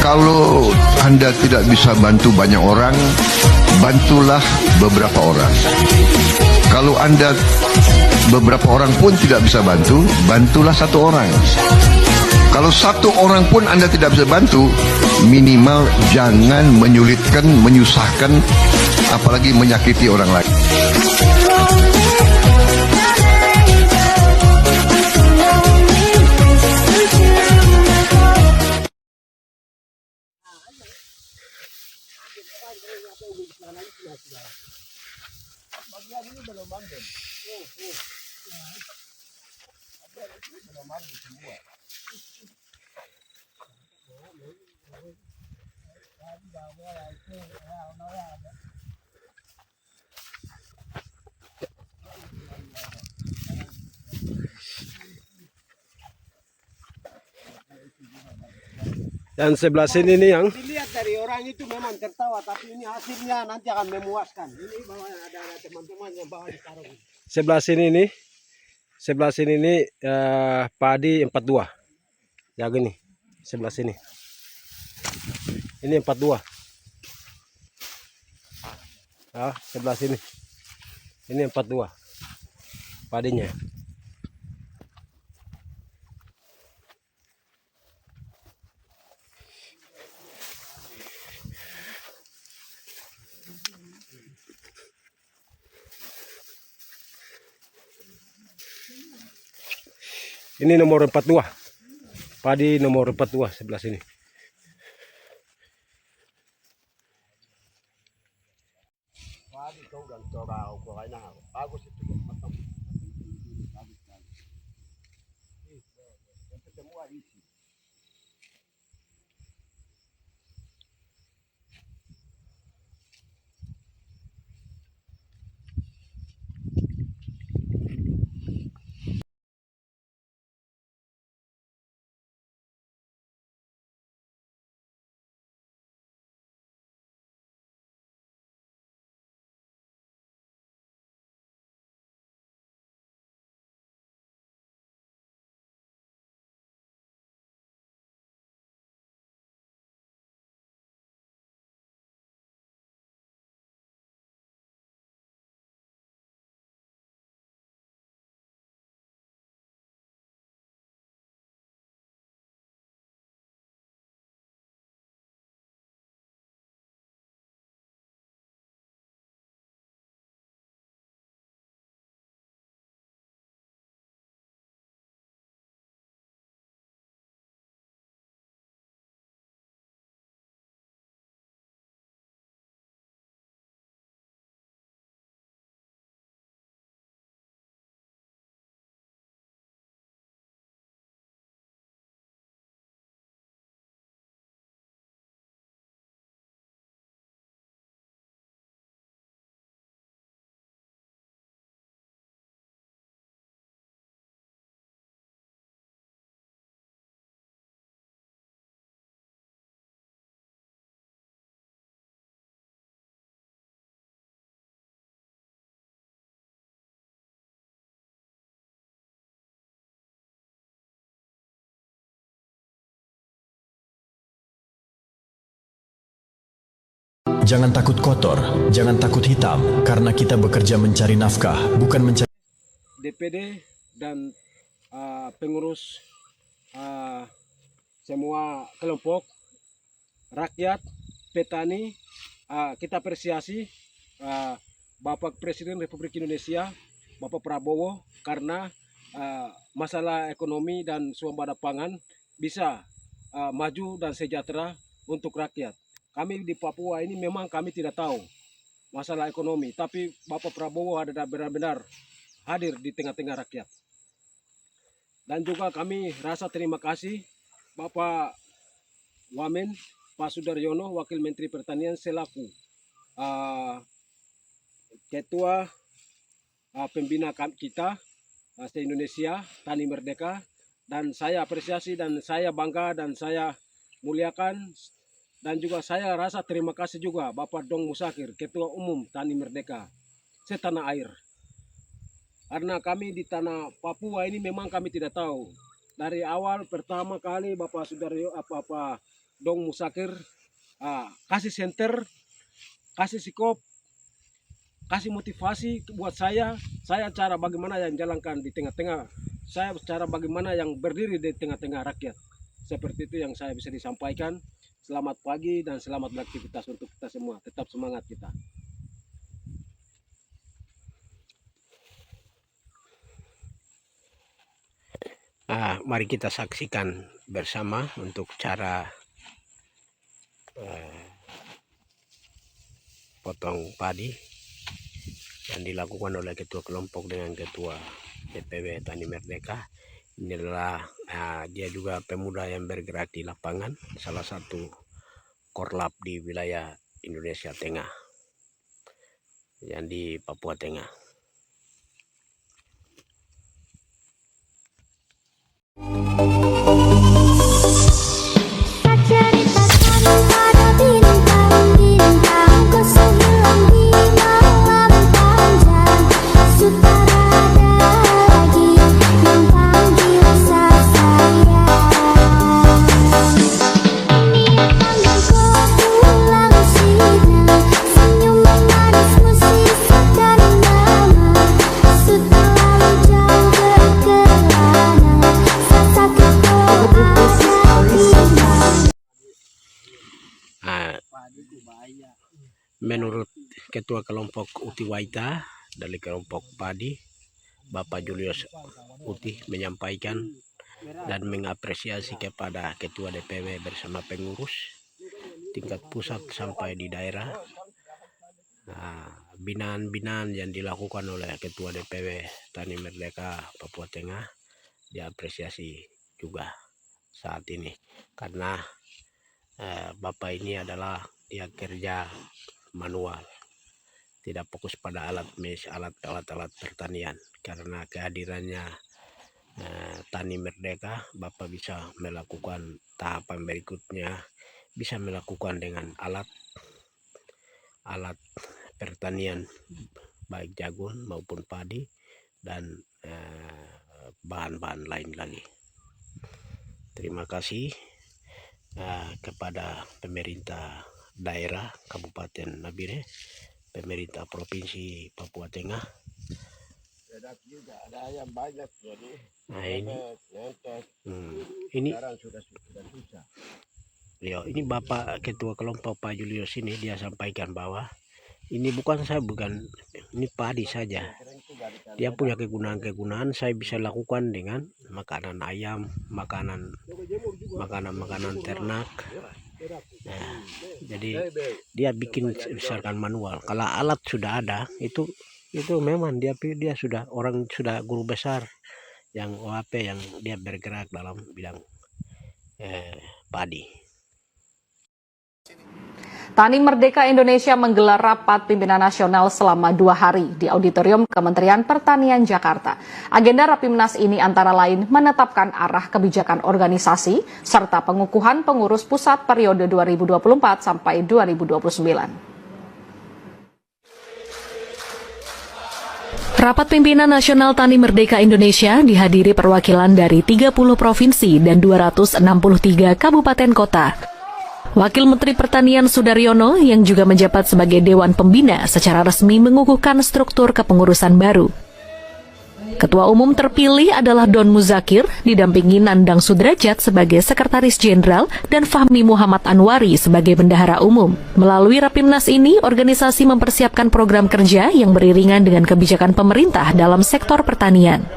Kalau Anda tidak bisa bantu banyak orang, bantulah beberapa orang. Kalau Anda beberapa orang pun tidak bisa bantu, bantulah satu orang. Kalau satu orang pun Anda tidak bisa bantu, minimal jangan menyulitkan, menyusahkan, apalagi menyakiti orang lain. Dan sebelah sini nih yang dilihat dari orang itu memang tertawa, tapi ini hasilnya nanti akan memuaskan. Ini bawa ada teman-teman yang bawa di karung. sebelah sini nih padi 42. Ya gini, sebelah sini. Ini 42. Ah, sebelah sini. Ini 42. Padinya. Ini nomor 42. Padi nomor 42 sebelah sini. Padi kau dan corau kau kena bagus itu matang. Bagus sekali. Ini semua isi. Jangan takut kotor, jangan takut hitam, karena kita bekerja mencari nafkah, bukan mencari... DPD dan pengurus semua kelompok rakyat petani, kita apresiasi Bapak Presiden Republik Indonesia Bapak Prabowo karena masalah ekonomi dan swasembada pangan bisa maju dan sejahtera untuk rakyat. Kami di Papua ini memang kami tidak tahu masalah ekonomi, tapi Bapak Prabowo ada benar-benar hadir di tengah-tengah rakyat. Dan juga kami rasa terima kasih Bapak Wamen Pak Sudaryono, Wakil Menteri Pertanian selaku Ketua Pembina kita se-Indonesia Tani Merdeka, dan saya apresiasi dan saya bangga dan saya muliakan. Dan juga saya rasa terima kasih juga Bapak Dong Musakir, Ketua Umum Tani Merdeka setanah air. Karena kami di tanah Papua ini memang kami tidak tahu. Dari awal pertama kali Bapak Sudaryo dong musakir, kasih center, kasih sikop, kasih motivasi buat saya cara bagaimana yang jalankan di tengah-tengah, saya cara bagaimana yang berdiri di tengah-tengah rakyat. Seperti itu yang saya bisa disampaikan. Selamat pagi dan selamat beraktivitas untuk kita semua. Tetap semangat kita. Mari kita saksikan bersama untuk cara potong padi yang dilakukan oleh ketua kelompok dengan ketua DPW Tani Merdeka. Ini adalah dia juga pemuda yang bergerak di lapangan, salah satu korlap di wilayah Indonesia Tengah yang di Papua Tengah. Menurut ketua kelompok Uti Waita dari kelompok padi, Bapak Julius Uti menyampaikan dan mengapresiasi kepada ketua DPW bersama pengurus tingkat pusat sampai di daerah, binaan-binaan yang dilakukan oleh ketua DPW Tani Merdeka Papua Tengah diapresiasi juga saat ini, karena Bapak ini adalah dia kerja manual, tidak fokus pada alat pertanian. Karena kehadirannya Tani Merdeka, Bapak bisa melakukan tahapan berikutnya, bisa melakukan dengan alat pertanian baik jagung maupun padi dan bahan-bahan lain lagi. Terima kasih kepada pemerintah daerah Kabupaten Nabire, pemerintah Provinsi Papua Tengah. Nah, ini Bapak Ketua Kelompok Pak Julius ini dia sampaikan bahwa ini ini padi saja. Dia punya kegunaan saya bisa lakukan dengan makanan ayam, makanan ternak. Nah, jadi dia bikin misalkan manual. Kalau alat sudah ada, itu memang dia sudah guru besar yang OAP yang dia bergerak dalam bidang padi. Tani Merdeka Indonesia menggelar rapat pimpinan nasional selama 2 hari di Auditorium Kementerian Pertanian Jakarta. Agenda Rapimnas ini antara lain menetapkan arah kebijakan organisasi serta pengukuhan pengurus pusat periode 2024 sampai 2029. Rapat Pimpinan Nasional Tani Merdeka Indonesia dihadiri perwakilan dari 30 provinsi dan 263 kabupaten kota. Wakil Menteri Pertanian Sudaryono yang juga menjabat sebagai Dewan Pembina secara resmi mengukuhkan struktur kepengurusan baru. Ketua Umum terpilih adalah Don Muzakir, didampingi Nandang Sudrajat sebagai Sekretaris Jenderal dan Fahmi Muhammad Anwari sebagai Bendahara Umum. Melalui Rapimnas ini, organisasi mempersiapkan program kerja yang beriringan dengan kebijakan pemerintah dalam sektor pertanian.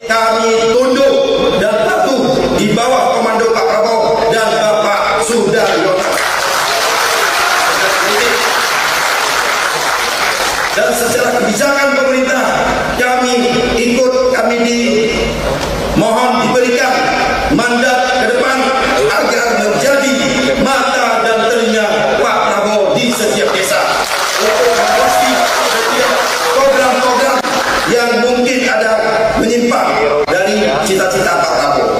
Kami tunduk dan patuh di bawah komando Pak Prabowo dan Bapak Sudaryono. Dan secara kebijakan pemerintah kami dimohon diberikan mandat ke depan agar menjadi mata dan telinga Pak Prabowo di setiap desa untuk mengawasi setiap program-program yang mungkin ada menyimpang dari cita-cita Pak Prabowo.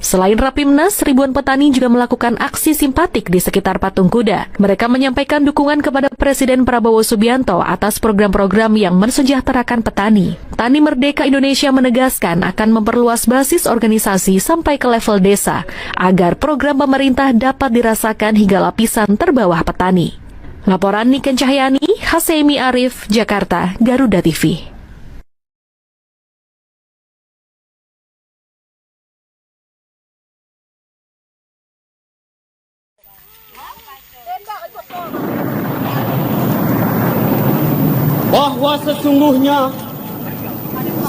Selain Rapimnas, ribuan petani juga melakukan aksi simpatik di sekitar patung kuda. Mereka menyampaikan dukungan kepada Presiden Prabowo Subianto atas program-program yang mensejahterakan petani. Tani Merdeka Indonesia menegaskan akan memperluas basis organisasi sampai ke level desa, agar program pemerintah dapat dirasakan hingga lapisan terbawah petani. Laporan Niken Cahyani, Hasemi Arif, Jakarta, Garuda TV. Bahwa sesungguhnya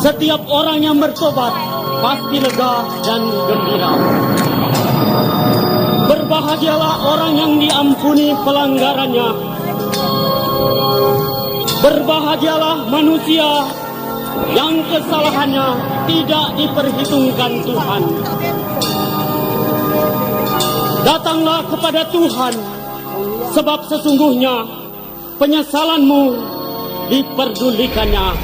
setiap orang yang bertobat pasti lega dan gembira. Berbahagialah orang yang diampuni pelanggarannya. Berbahagialah manusia yang kesalahannya tidak diperhitungkan Tuhan. Datanglah kepada Tuhan, sebab sesungguhnya penyesalanmu diperdulikannya.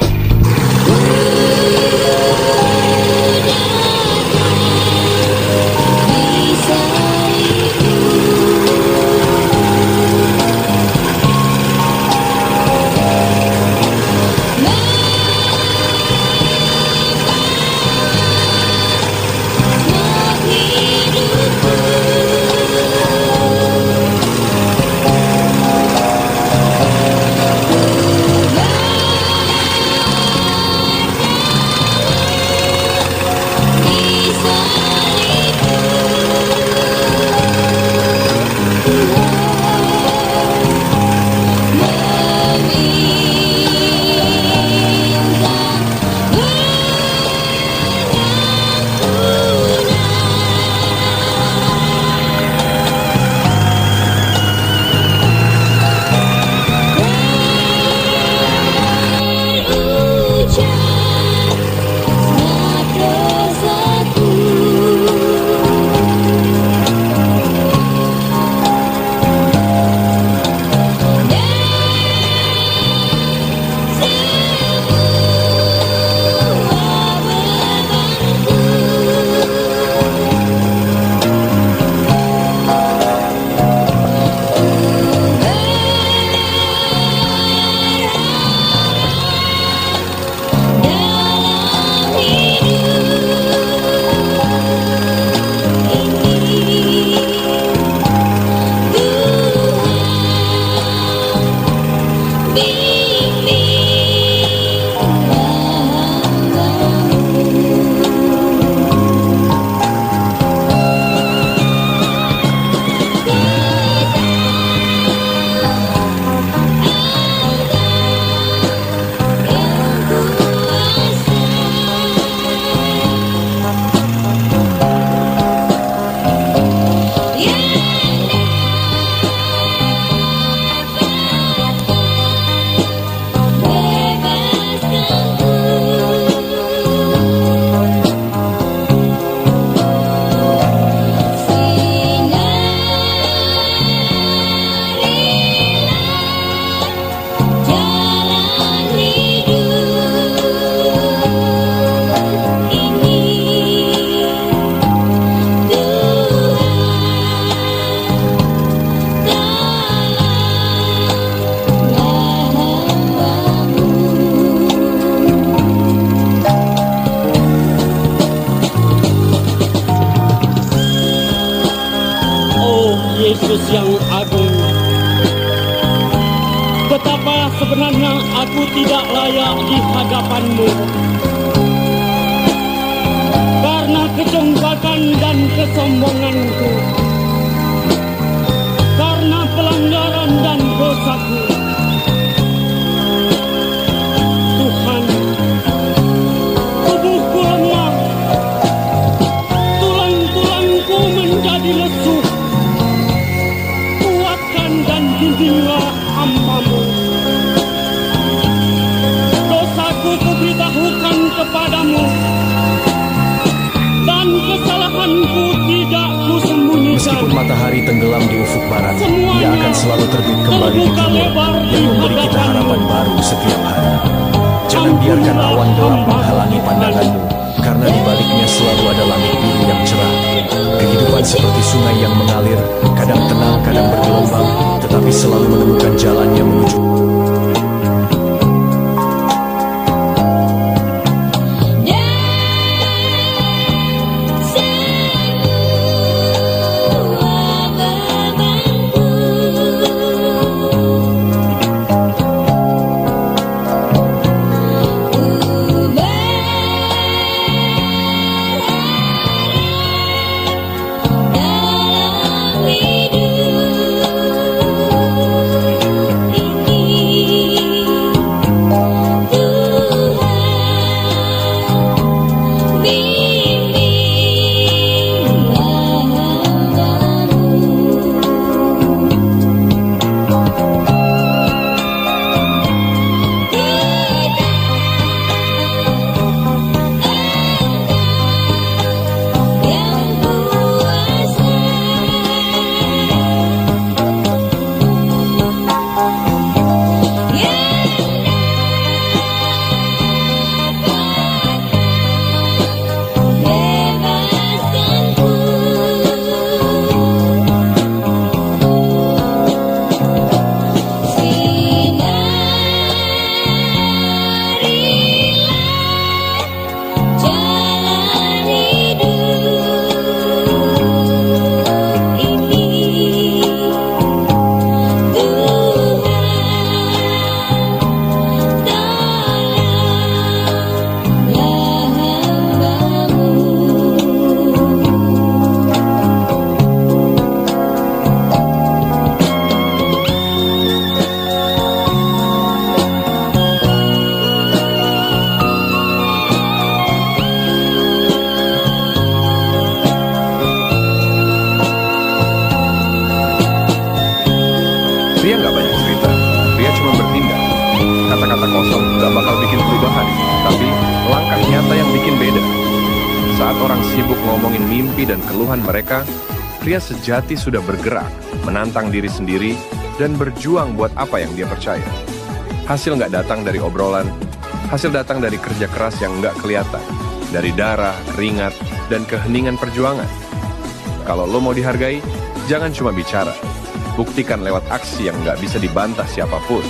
Yesus yang agung, betapa sebenarnya aku tidak layak di hadapan-Mu. Karena kecongkakan dan kesombonganku, karena pelanggaran dan dosaku. Tuhan, tubuhku lemah, tulang-tulangku menjadi lesu. Dan bimbinglah hamba-Mu. Dosaku kuberitahukan kepadamu, dan kesalahanku tidak kusembunyikan. Meskipun matahari tenggelam di ufuk barat, ia akan selalu terbit kembali di timur dan memberi kita harapan baru setiap hari. Jangan biarkan awan gelap menghalangi pandanganmu, karena di baliknya selalu ada langit biru yang cerah. Kehidupan seperti sungai yang mengalir, kadang tenang, kadang bergelombang, tetapi selalu menemukan jalannya menuju. Pria nggak banyak cerita, pria cuma bertindak. Kata-kata kosong nggak bakal bikin perubahan, tapi langkah nyata yang bikin beda. Saat orang sibuk ngomongin mimpi dan keluhan mereka, pria sejati sudah bergerak, menantang diri sendiri, dan berjuang buat apa yang dia percaya. Hasil nggak datang dari obrolan, hasil datang dari kerja keras yang nggak kelihatan, dari darah, keringat, dan keheningan perjuangan. Kalau lo mau dihargai, jangan cuma bicara. Buktikan lewat aksi yang nggak bisa dibantah siapapun.